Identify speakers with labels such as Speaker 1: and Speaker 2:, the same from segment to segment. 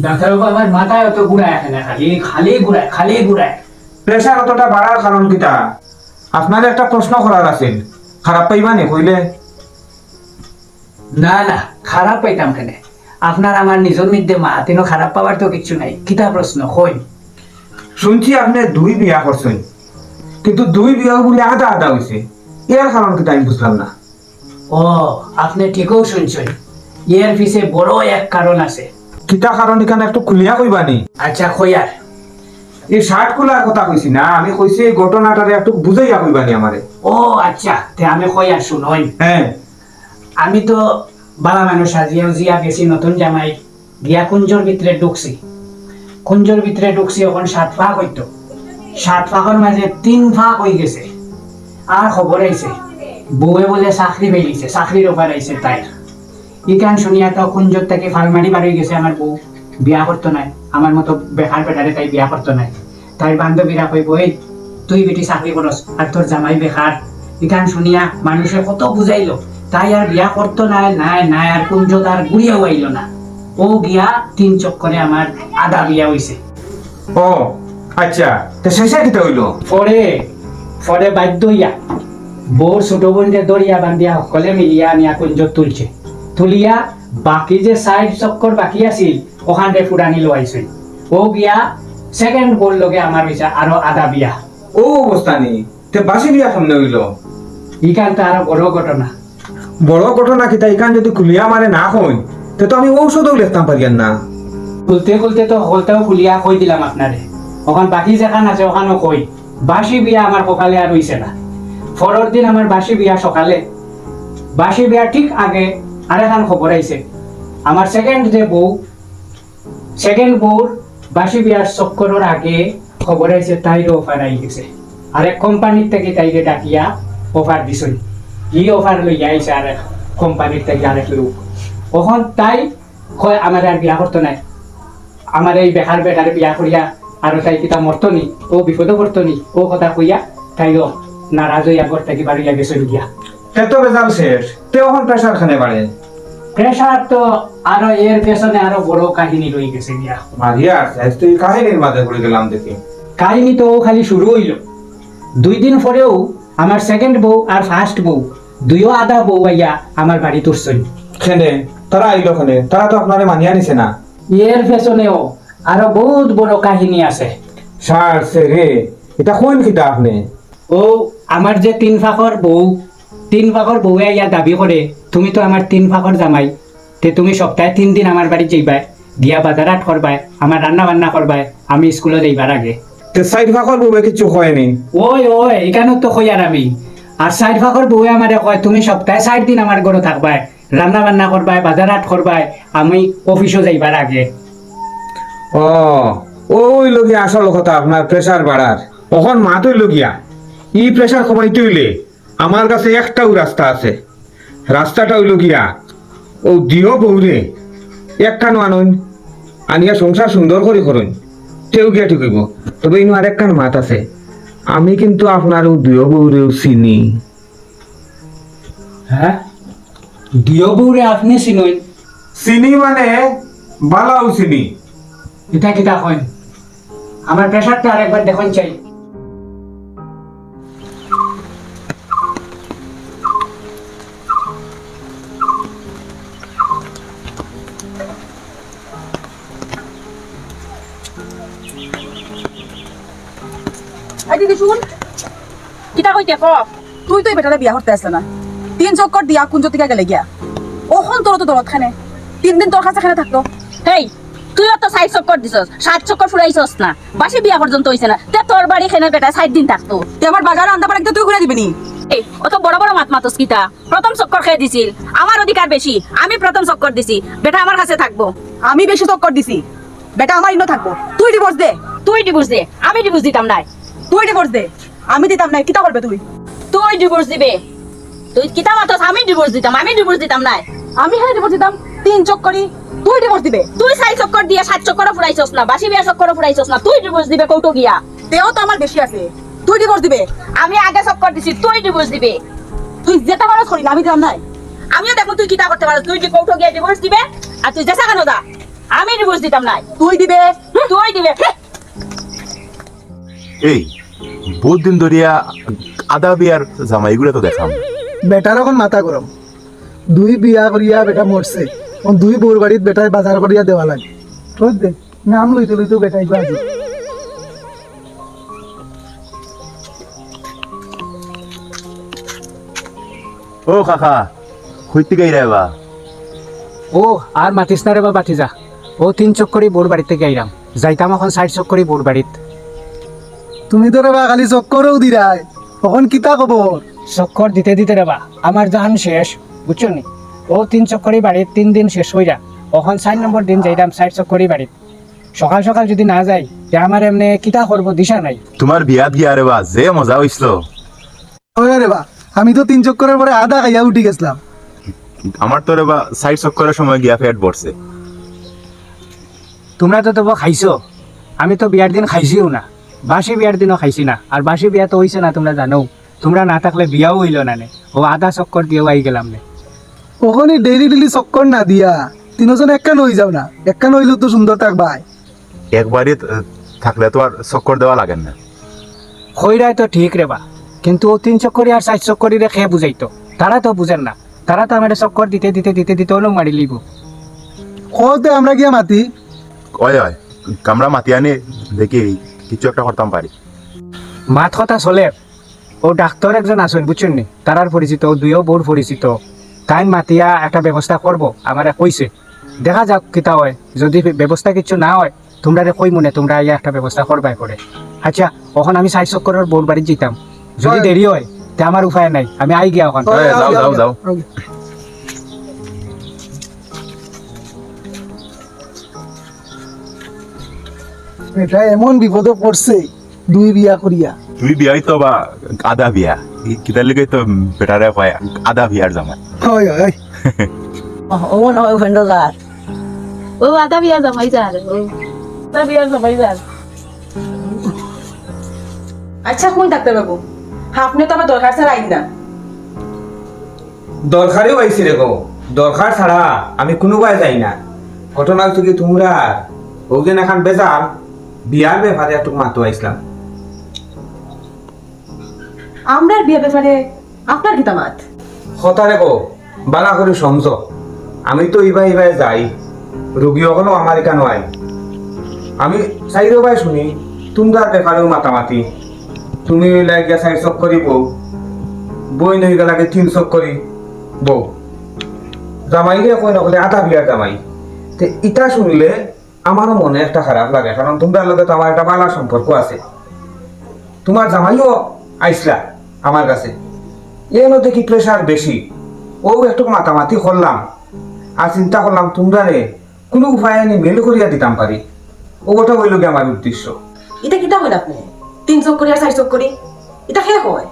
Speaker 1: ডাক্তারবাবু আমার মাথায় অত ঘুরায় এখন খালি খালি ঘুরায় খালি ঘুরায়।
Speaker 2: প্রেশার অতটা বাড়ার কারণ কিটা? আপনার একটা প্রশ্ন করার আছে, খারাপ পাইবা নি কইলে?
Speaker 1: না না, খারাপ পাইতাম কেন? আপনার আমার নিজের মধ্যে মাতিনো খারাপ পাওয়ার তো কিছু নাই। কিতা প্রশ্ন কই?
Speaker 2: শুনছি আপনি 2 বিয়া করছেন, কিন্তু 2 বিয়া বলে আধা আধা হয়েছে, এর কারণ কিটা আমি বুঝলাম না।
Speaker 1: ও, আপনি ঠিকও শুনছেন, এর পিছে বড় এক কারণ আছে।
Speaker 2: কিতা কারণ এখানে একটু খুলিয়া কইবা নি?
Speaker 1: আচ্ছা কইয়ার।
Speaker 2: এই শার্ট খোলার কথা কইছি না, আমি কইছি এই ঘটনাটারে একটু বুঝাইয়া কইবা নি আমারে।
Speaker 1: ও আচ্ছা, তে আমি কইয়ার শুনই।
Speaker 2: হ্যাঁ,
Speaker 1: আমি তো বালা মানুষ সাজিয়া উজিয়া গেছি, নতুন জামাই গিয়া কুঞ্জর ভিতরে ঢুকছি। কুঞ্জর ভিতরে ঢুকছি, এখন 7 ফাঁক হইতো। 7 ফাঁকের মাঝে 3 ফাঁক হয়ে গেছে। আর খবর আইছে বউয়ে বলে চাকরি পেয়েছে, চাকরির অফার আইছে তাই। ইকান শুনিয়া তো কুঞ্জর থেকে ফালমারি বার হয়ে গেছে। আমার বউ বিয়া করতো নাই, আমার মতো বেকার বেটারে তাই বিয়া করতো নাই। তাই বান্ধবীরা কইব, এই তুই বেটি চাকরি করস আর তোর জামাই বেকার। ইকান শুনিয়া মানুষে কত বুঝাইলো, তাই আর বিয়া করতো নাই নাই নাই। আর কুঞ্জ তার গুড়িয়াও আইল না। ও গিয়া 3 চক্করে আমার আধা বিয়া হইছে।
Speaker 2: ও আচ্ছা, তো শেষে কিতা হইলো?
Speaker 1: পরে পরে বাধ্য হইয়া বউর ছোট বোনকে দরিয়া বান্ধিয়া সকলে মিলিয়া নিয়া কুঞ্জ তুলছে। তুলিয়া বাকি যে 60 চক্কর বাকি আছিল ওখানে ফুরানি লোয়াইছিল। ও গিয়া সেকেন্ড বউর লগে আমার হইছে আরো আধা বিয়া।
Speaker 2: ও অবস্থা নেই, তে বাসি বিয়া কেমনে হইলো?
Speaker 1: ইকানটা আরো বড় ঘটনা।
Speaker 2: বড় ঘটনা কিতা? ইখান যদি খুলিয়া মারে না হই, তে তো আমি ঔষধও লিখতাম পারিয়ান না।
Speaker 1: খুলতে খুলতে তো হলতেও খুলিয়া কই দিলাম আপনারে। ওখান বাকি যেখান আছে ওখানেও কই। বাসি বিয়া আমার সকালে আর হইছে না। পরের দিন আমার বাসি বিয়া সকালে। বাসি বিয়া ঠিক আগে আরেকখান খবর আইছে, আমার সেকেন্ড বউর বাসি বিয়ার চক্করের আগে খবর আইছে তাইরও অফার আই গেছে। আরেক কোম্পানির থেকে তাইরে ডাকিয়া অফার দিছিল। কি অফার লইয়া আইছে আরেক কোম্পানির থেকে আরেক লোক। ওখান তাই কয় আমার আর বিয়া করতো নাই, আমার এই বেকার বেটারে বিয়া করিয়া আরো তাই কিতা মরতো নি, ও বিপদও করতো নি। ও কথা কইয়া তাইও নারাজ হইয়া ঘর থেকে বাড়িয়া গেছে গিয়া।
Speaker 2: তে তো বেজাল শেষ, তে ওখান প্রেশার খানে বাড়ে।
Speaker 1: প্রেশার তো আরো এর পেছনে আরো বড় কাহিনী রয়ে গেছে গিয়া।
Speaker 2: মারিয়া আজ তুই কাহিনীর মাঝে পড়ে গেলাম দেখি।
Speaker 1: কাহিনী তো খালি শুরু হইল। 2 দিন পরেও আমার সেকেন্ড বউ আর ফার্স্ট বউ দুইও আধা বউ আইয়া আমার বাড়ি তুলছেন।
Speaker 2: খেনে তারা আইলো খানে, তারা তো আপনারে মানিয়া নিছে না।
Speaker 1: এর পেছনেও আরো বহুত বড় কাহিনী আছে।
Speaker 2: সার সে রে, এটা কোন কিতা আপনি?
Speaker 1: ও আমার যে 3 ফাঁকর বউয়ে আইয়া দাবি করে, তুমি তো আমার 3 ফাঁকর জামাই, তে তুমি সপ্তাহে 3 দিন আমার বাড়ি যাইবাই, গিয়া বাজারাট করবাই, আমার রান্না বান্না করবাই, আমি স্কুলে যাইবার আগে।
Speaker 2: তে সাইড ফাঁকর বউয়ে কিছু কয়নি?
Speaker 1: ওই এখানে তো কই আর আমি। আর 4 ফাঁকর বউয়ে আমারে কয়, তুমি সপ্তাহে 4 দিন আমার ঘরে থাকবাই, রান্না বান্না করবাই, বাজারাট করবাই, আমি অফিসও যাইবার আগে।
Speaker 2: ও ওই লগিয়া আসল কথা আপনার প্রেশার বাড়ার। তখন মা তুই লগিয়া ই প্রেশার কমাইতে হইলে আমার কাছে একটাও রাস্তা আছে। রাস্তাটা হইল গিয়া ও দিও বউরে এক কান আনইন, আনিয়া সংসার সুন্দর করে করুন, তেও গিয়া ঠিক হইব। তবে ইনু আরেক কান মাত আছে, আমি কিন্তু আপনার ও দিও বউরেও চিনি।
Speaker 1: হ্যাঁ, দিও বউরে আপনি চিনই?
Speaker 2: চিনি মানে বালাও চিনি।
Speaker 1: এটা কিতা কইন? আমার প্রেশারটা আরেকবার দেখুন চাই।
Speaker 3: এই দিদি শুন, কিতা কইতে ক? তুই তো এই বেটারে বিয়া করতে আসলে না, 3 চক্কর দিয়া কুঞ্জ থেকে গেলে গিয়া। ওখন তোর তো দরদ খানে 3 দিন তোর কাছে খানে থাকতো।
Speaker 4: হেই, তুইও তো 60 চক্কর দিছস, 60 চক্কর ফুরাইছস না, বাসি বিয়া পর্যন্ত হইছে না, তে তোর বাড়ি খেনে বেটা 60 দিন থাকতো।
Speaker 3: তুই আমার বাজার আনতে পারে তুই ঘুরে দিবি নি?
Speaker 4: এই অত বড় বড় মাত মাতস কিতা? প্রথম চক্কর খেয়ে দিছিল, আমার অধিকার বেশি, আমি প্রথম চক্কর দিছি, বেটা আমার কাছে থাকবো।
Speaker 3: আমি বেশি চক্কর দিছি, বেটা আমার ইনো থাকবো। তুই ডিভোর্স দে।
Speaker 4: তুই ডিভোর্স দে, আমি ডিভোর্স দিতাম নাই।
Speaker 3: তুই ডিভোর্স দে, আমি দিতাম না। কিতা করবে তুই?
Speaker 4: তুই ডিভোর্স দিবে। তুই কিতা মাতস? আমি ডিভোর্স দিতাম নাই।
Speaker 3: আমি হ্যাঁ ডিভোর্স দিতাম 3 চক্করি, তুই ডিভোর্স দিবে।
Speaker 4: তুই 60 চক্কর দিয়া 60 চক্করও ফুরাইছস না, বাসি বিয়া চক্করও ফুরাইছস না, তুই ডিভোর্স দিবে কৌটো গিয়া।
Speaker 3: তেও তো আমার বেশি আছে, তুই ডিভোর্স দিবে।
Speaker 4: আমি আগে চক্কর দিছি, তুই ডিভোর্স দিবে।
Speaker 3: তুই যেটা পারস করি না, আমি দিতাম নাই।
Speaker 4: আমিও দেখো তুই কিতা করতে পারস। তুই কৌটো গিয়া ডিভোর্স দিবে, আর তুই যেসা কেন দা। আমি ডিভোর্স দিতাম নাই।
Speaker 3: তুই দিবে
Speaker 4: তুই দিবে।
Speaker 5: এই বহুত দিন ধরিয়া আদা বিয়ার জামাইগুলো তো দেখাম।
Speaker 6: বেটার এখন মাথা গরম, দুই বিয়া করিয়া বেটা মরছে, এখন দুই বউর বাড়িত বেটায় বাজার করিয়া দেওয়া লাগে। তোর দে নাম লইতে লইতে বেটাই বাজি।
Speaker 5: ও কাকা হইতে গাইরা বা
Speaker 1: ও আর মাতিস না রে বা বাতি যা। ও 3 চক্করি বোর বাড়িতে গাইরাম, যাইতাম এখন 60 চক্করি বোর বাড়িত।
Speaker 6: তুমি তো রে বা খালি চক্করেও দিরাই, এখন কিতা খবর?
Speaker 1: চক্কর দিতে দিতে রে বা আমার জান শেষ, বুঝছো নি? ও 3 চক্করি বাড়িত 3 দিন শেষ হইরা, এখন 4 নম্বর দিন যাইতাম 60 চক্করি বাড়িত। সকাল সকাল যদি না যাই তে আমার এমনি কিতা করবো দিশা নাই।
Speaker 5: তোমার বিয়াত গিয়া রে বা যে মজা হইছিল।
Speaker 6: ওই রে বা আমি তো 3 চক্করের পরে আধা খাইয়া উঠি গেছিলাম।
Speaker 5: আমার তো রে বা সাইড চক্করের সময় গিয়া পেট ভরছে।
Speaker 1: তোমরা তো তবু খাইছো, আমি তো বিয়ার দিন খাইছিও না, বাসি বিয়ার দিনও খাইছি না। আর বাসি বিয়া তো হইছে না, তোমরা জানো। তোমরা না থাকলে বিয়াও হইল না নে, ও আধা চক্কর দিয়েও আই গেলাম নে।
Speaker 6: ওখানে ডেইলি ডেইলি চক্কর না দিয়া তিনজন একখান হয়ে যাও না, একখান হইলেও তো সুন্দর থাকবাই।
Speaker 5: একবারই থাকলে তো আর চক্কর দেওয়া লাগে না।
Speaker 1: খৈরাই তো ঠিক রে বা, কিন্তু ও 3 চক্করি আর 4 চক্করি রে খেয়ে বুঝাইতো, তারা তো বুঝেন না। তারা তো আমার চক্কর দিতে দিতে দিতে দিতে অনু মারি লিব।
Speaker 6: কতে আমরা গিয়া মাতি
Speaker 5: ওই ওই কামরা মাতি আনি দেখি কিছু একটা করতাম পারি।
Speaker 1: মাত কথা চলে। ও ডাক্তার একজন আছেন, বুঝছেন নি? তারার পরিচিত, ও দুইও বোর পরিচিত। তাই মাতিয়া একটা ব্যবস্থা করব আমারে কইছে। দেখা যাক কিতা হয়। যদি ব্যবস্থা কিছু না হয় তোমরা রে কই মনে তোমরা ইয়া একটা ব্যবস্থা করবাই করে। আচ্ছা এখন আমি 60 চক্করের বোর বাড়ি যেতাম, যদি দেরি হয় তে আমার উপায় নাই, আমি আই গিয়া এখন।
Speaker 5: ওই, যাও, যাও, যাও।
Speaker 6: এটা এমন বিপদে পড়ছে দুই বিয়া করিয়া।
Speaker 5: তুই বিয়াই তো বা আদা বিয়া কিতার লিগে তো বেটারে কয় আদা বিয়ার জামাই।
Speaker 6: হয় হয়
Speaker 4: ও মনে হয় ওখানে যার। ও আদা বিয়া জামাই যার। আদা বিয়া জামাই যার।
Speaker 3: আচ্ছা কোন ডাক্তার বাবু, আপনি তো আমার দরকার ছাড়া আইন না।
Speaker 2: দরকারই হয়েছে রে গো, দরকার ছাড়া আমি কোনোবাই যাই না। ঘটনা হচ্ছে কি তোমরা ওদিন এখন বেজার বিয়ার ব্যাপারে একটু মাতো আইসলাম।
Speaker 3: আমরার বিয়ে ব্যাপারে আপনার কিতামাত?
Speaker 2: কথা রে গো বালা করে সমঝ, আমি তো ইবাই ইবাই যাই, রোগী হলো আমার এখানে আই। আমি চাইরো ভাই শুনি তোমরা ব্যাপারেও মাতামাতি। তুমি লাগিয়া 4 চক্করি বউ, বই নই গেলাকে 3 চক্করি বউ, জামাই রে কই নকলে আধা বিয়ার জামাই। তে ইটা শুনলে আমারও মনে একটা খারাপ লাগে, কারণ তোমরা লগে তো আমার একটা বালা সম্পর্ক আছে। তোমার জামাইও আইসলা আমার কাছে, এর মধ্যে কি প্রেশার বেশি। ও একটু মাতামাতি করলাম আর চিন্তা করলাম তোমরা রে কোনো উপায় আমি মেল করিয়া দিতাম পারি। ওটা হইল কি আমার উদ্দেশ্য।
Speaker 3: এটা কিতা হয় আপনি 3 চক্করি আর 4 চক্করি, এটা হে হয়।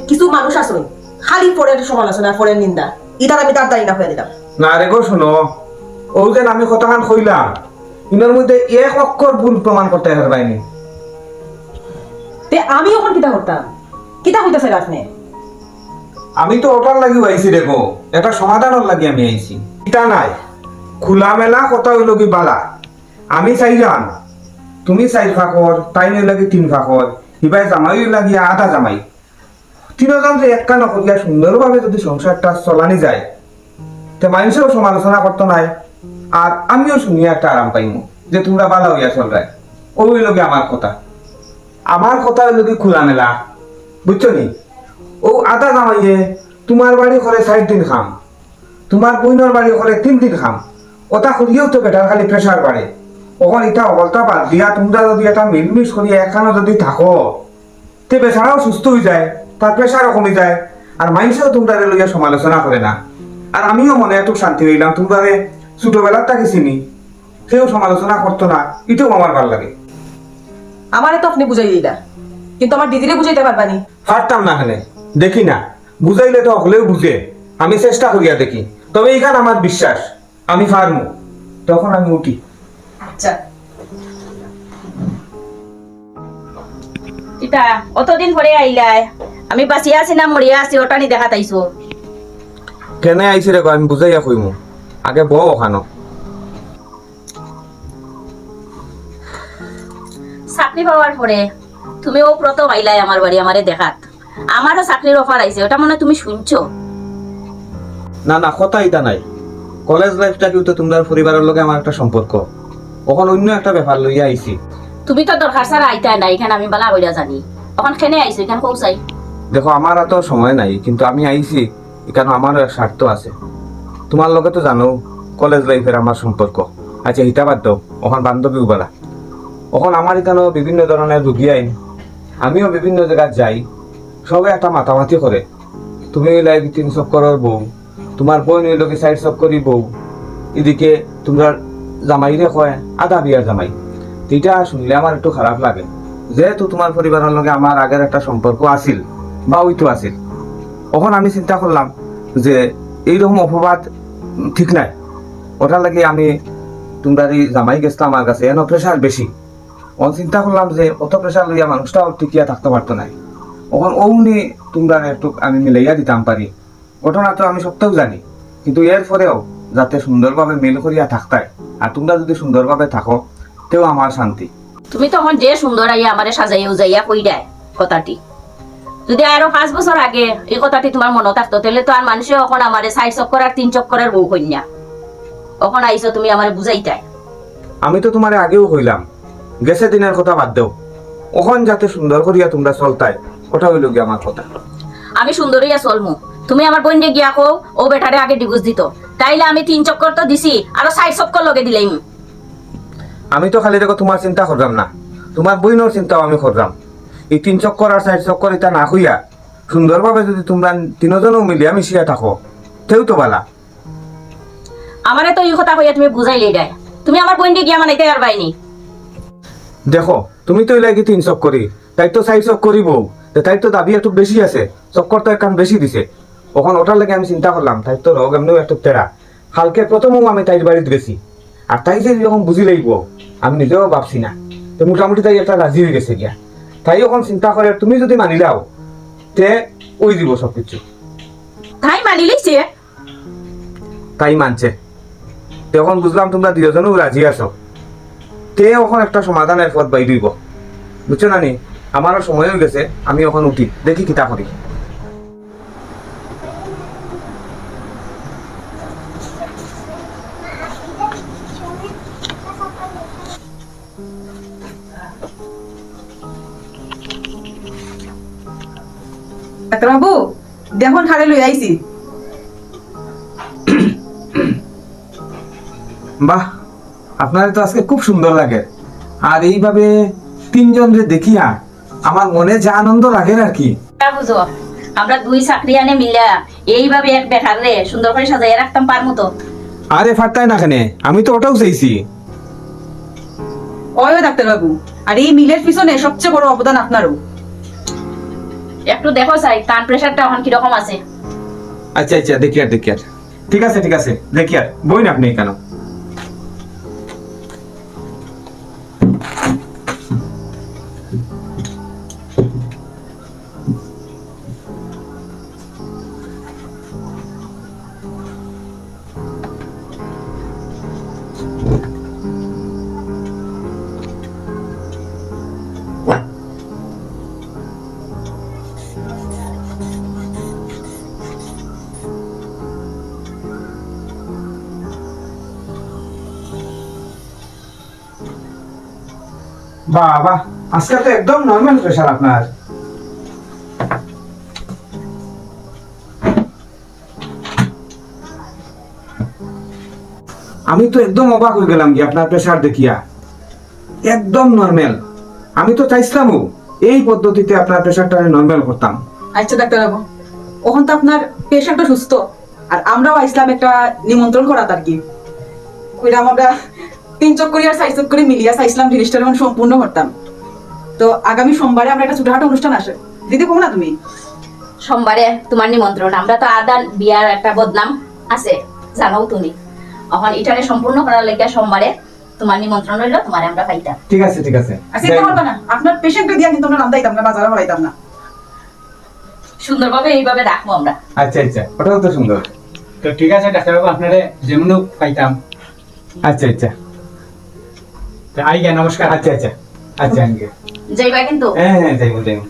Speaker 3: কিছু মানুষ আছে খালি পরের সমালোচনা, পরের নিন্দা, ইটার আমি তার দায়ী না হয়ে দিলাম।
Speaker 2: না রে গো শোনো, ও যেন আমি কথাখান কইলাম ইনার মধ্যে এক অক্ষর ভুল প্রমাণ করতে পারবাইনি।
Speaker 3: তে আমি এখন কিতা করতাম? কিতা হইতাছে আপনি?
Speaker 2: আমি তো ওটার লাগি আইছি দেখো, একটা সমাধানের লাগি আমি আইছি। এটা নাই খোলামেলা কথা হইল কি বালা। আমি চাইলাম তুমি 4 ফাঁকর, তাই নই লাগি 3 ফাঁকর, হিবাই জামাই লাগি আধা জামাই। তিনজন যে একটা নকরিয়া সুন্দরভাবে যদি সংসারটা চলানি যায় তে মানুষেও সমালোচনা করতো নাই, আর আমিও শুনিয়ে একটা আরাম পাইমু যে তোমরা বালা হইয়া চলরাই। ও হইল কি আমার কথা। আমার কথা হইল কি খোলামেলা, বুঝছো নি? ও আধা জামাইয়ে তোমার বাড়ি করে 4 দিন খাম, তোমার বইনের বাড়ি করে 3 দিন খাম। ওটা করিয়েও তো বেটার খালি প্রেশার বাড়ে। ওখানে এটা অবলতা বাদ দিয়া তোমরা যদি একটা মিলমিশ করিয়া একখানে যদি থাকো তে বেচারাও সুস্থ হয়ে যায়, তার প্রেশারও কমে যায়, আর মানুষেও তোমরা লইয়া সমালোচনা করে না। আর আমিও মনে একটু শান্তি হইলাম, তোমরা ছোটবেলার তাকে চিনি, কেউ সমালোচনা করতো না, এটাও আমার ভালো লাগে।
Speaker 3: আমারে তো আপনি বুঝাই দিলা, কিন্তু আমার দিদিরে বুঝাইতে পারবানি।
Speaker 2: পারতাম না হলে দেখি না, বুঝাইলে তো হলেও বুঝে। আমি চেষ্টা করিয়া দেখি, তবে এইখান আমার বিশ্বাস আমি পারমু। তখন আমি উঠি।
Speaker 3: আচ্ছা
Speaker 4: এটা অতদিন পরে আইলাই, আমি বাঁচিয়া আছি না মরিয়া আছি ওটা নি দেখা তাইছো।
Speaker 2: কেনে আইছি রে আমি বুঝাইয়া কইমু, আগে বউ ওখানো।
Speaker 4: চাকরি পাওয়ার পরে তুমিও প্রথম আইলাই আমার বাড়ি আমারে দেখাত। আমারও চাকরির অফার আইছে, ওটা মনে হয় তুমি শুনছো।
Speaker 2: না না, কথা এটা নাই। কলেজ লাইফটা কিন্তু তোমরা পরিবারের লগে আমার একটা সম্পর্ক। ওখানে অন্য একটা ব্যাপার লইয়া আইছি।
Speaker 4: তুমি তো দরকার ছাড়া আইতা না, এখানে আমি বালা কইরা জানি। এখন কেনে আইছো, এখানে কৌসাই?
Speaker 2: দেখো, আমার তো সময় নাই, কিন্তু আমি আইছি এখানে আমার স্বার্থ আছে। তোমার লগে তো জানো কলেজ লাইফের আমার সম্পর্ক। আচ্ছা, হিটা বাদ দাও, ওখানে বান্ধবীও বলা। ওখানে আমার এখানেও বিভিন্ন ধরনের রুগী আইন, আমিও বিভিন্ন জায়গায় যাই, সবে একটা মাতামাতি করে। তুমি হইলে 3 চক্করের বউ, তোমার বোন হইল কি 4 চক্করি বউ, এদিকে তোমরা জামাইরে কয় আধা বিয়ার জামাই। এটা শুনলে আমার একটু খারাপ লাগে, যেহেতু তোমার পরিবারের লগে আমার আগের একটা সম্পর্ক আছিল বা ওইতো আছিল। তখন আমি চিন্তা করলাম যে এইরকম অপবাদ ঠিক নাই। ওটার লাগে আমি তোমরা জামাই গেছিলাম আমার কাছে, এন প্রেশার বেশি। চিন্তা করলাম যে অত প্রেশার লইয়া মানুষটাও টিকিয়া থাকতে পারতো না। তখন অমনি তোমরা একটু আমি মিলাইয়া দিতাম পারি। ঘটনা তো আমি সত্যও জানি, কিন্তু এর পরেও যাতে সুন্দরভাবে মিল করিয়া থাকতায়, আর তোমরা যদি সুন্দরভাবে থাকো তেও আমার শান্তি।
Speaker 4: তুমি তখন যে সুন্দর আইয়া আমারে সাজাইয়া উজাইয়া কই দেয় কথাটি। যদি আরো 5 বছর আগে এই কথাটি তোমার মনে থাকতো, তাহলে তো আর মানুষে এখন আমারে 4 চক্কর আর 3 চক্করের বউ কইনা। এখন আইছো তুমি আমারে বুঝাইতাই।
Speaker 2: আমি তো তোমারে আগেও কইলাম, গেছে দিনের কথা বাদ দেও, ওখন যাতে সুন্দর করিয়া তোমরা চলতায়, ওটা হইল গিয়ে আমার কথা।
Speaker 4: আমি সুন্দরইয়া চলমু। তুমি আমার বোনকে গিয়া কো ও বেটারে আগে ডিভোর্স দিত, তাইলে আমি 3 চক্কর তো দিছি, আরো 4 চক্কর লগে দিলাম।
Speaker 2: আমি তো খালি দেখো তোমার চিন্তা করলাম না, তোমার বইনের চিন্তাও আমি করলাম। এই 3 চক্কর আর 4 চক্কর এটা না হইয়া সুন্দরভাবে যদি তোমরা 3জনও মিলিয়া মিশিয়া থাকো, তেও তো বালা।
Speaker 4: আমারে তো এই কথা কইয়া তুমি বুঝাইলেই দেয়। তুমি আমার বোনকে গিয়া মানাইতে আর বাইনি।
Speaker 2: দেখো, তুমি তো এলাকি 3 চক্করি, তাই তো 4 চক্করি বউ, তাই তো দাবি একটু বেশি আছে, চক্কর তো একখান বেশি দিছে। ওখান ওটার লাগে আমি চিন্তা করলাম, তাই তো রোগ এমনিও একটু তেরা। কালকে প্রথমও আমি তাইর বাড়িতে গেছি, আর তাই যে যখন বুঝি লাগব আমি নিজেও ভাবছি না, তো মোটামুটি তাই একটা রাজি হয়ে গেছে গিয়া। তাই এখন চিন্তা করে তুমি যদি মানি যাও তে ওই দিব সবকিছু।
Speaker 4: তাই মানি লইছে?
Speaker 2: তাই মানছে। তখন বুঝলাম তোমরা 2জনও রাজি আছো, তে এখন একটা সমাধানের পথ বাই দিব, বুঝছো না নি? আমারও সময় হয়ে গেছে, আমি এখন উঠি, দেখি কিতা করি।
Speaker 3: ডাক্তারবাবু, দেখুন খাড়ে লই আইছি।
Speaker 2: বাহ, আপনার তো আজকে খুব সুন্দর লাগে। আর এইভাবে 3জনরে দেখিয়া আমার মনে যা আনন্দ লাগে আর কি।
Speaker 4: বুঝো, আমরা 2 চাকরি আনে মিলা এইভাবে এক বেকার রে সুন্দর করে সাজাইয়া রাখতাম পারমু তো?
Speaker 2: আরে ফাটতাই না কেন, আমি তো ওটাও চাইছি।
Speaker 3: ওই ডাক্তারবাবু, আর এই মিলের পিছনে সবচেয়ে বড় অবদান আপনারও।
Speaker 4: একটু দেখো চাই কান প্রেসারটা এখন কিরকম আছে।
Speaker 2: আচ্ছা আচ্ছা, দেখি আর ঠিক আছে ঠিক আছে, দেখি আর বই না আপনি কেন। বাহ বাহ, আজকে তো একদম নর্মাল প্রেশার আপনার। আমি তো একদম অবাক হয়ে গেলাম কি আপনার প্রেশার দেখিয়া, একদম নর্মাল। আমি তো চাইছিলামও এই পদ্ধতিতে আপনার প্রেশারটা নর্মাল করতাম।
Speaker 3: আচ্ছা ডাক্তারবাবু, ওখান তো আপনার পেশেন্টও সুস্থ, আর আমরাও আইসলাম একটা নিমন্ত্রণ করা তার কি কইরাম। আমরা 3 চক্করি আর 4 চক্করি মিলিয়া চাইছিলাম জিনিসটা যখন সম্পূর্ণ করতাম। তো আগামী সোমবারে আমরা একটা ছোটখাটো অনুষ্ঠান আসে, দিদি কম না তুমি?
Speaker 4: সোমবারে তোমার নিমন্ত্রণ। আমরা তো আদান বিয়ার একটা বদনাম আছে, জানো তুমি। এখন এটারে সম্পূর্ণ করার লাগে সোমবারে তোমার নিমন্ত্রণ রইল, তোমারে আমরা পাইতাম।
Speaker 2: ঠিক আছে ঠিক আছে,
Speaker 3: আচ্ছা এটা করবা না, আপনার পেশেন্টকে দিয়া কিন্তু আমরা নাম দাইতাম না, বাজারে হলাইতাম না।
Speaker 4: সুন্দরভাবে এইভাবে রাখবো আমরা।
Speaker 2: আচ্ছা আচ্ছা, ওটাও তো সুন্দর।
Speaker 1: তো ঠিক আছে ডাক্তারবাবু, আপনারে যেমন পাইতাম।
Speaker 2: আচ্ছা আচ্ছা
Speaker 1: তো আই গিয়া, নমস্কার।
Speaker 2: আচ্ছা আচ্ছা আচ্ছা আঙ্কেল
Speaker 4: যাইবা কিন্তু
Speaker 2: হ্যাঁ হ্যাঁ যাইব যাইব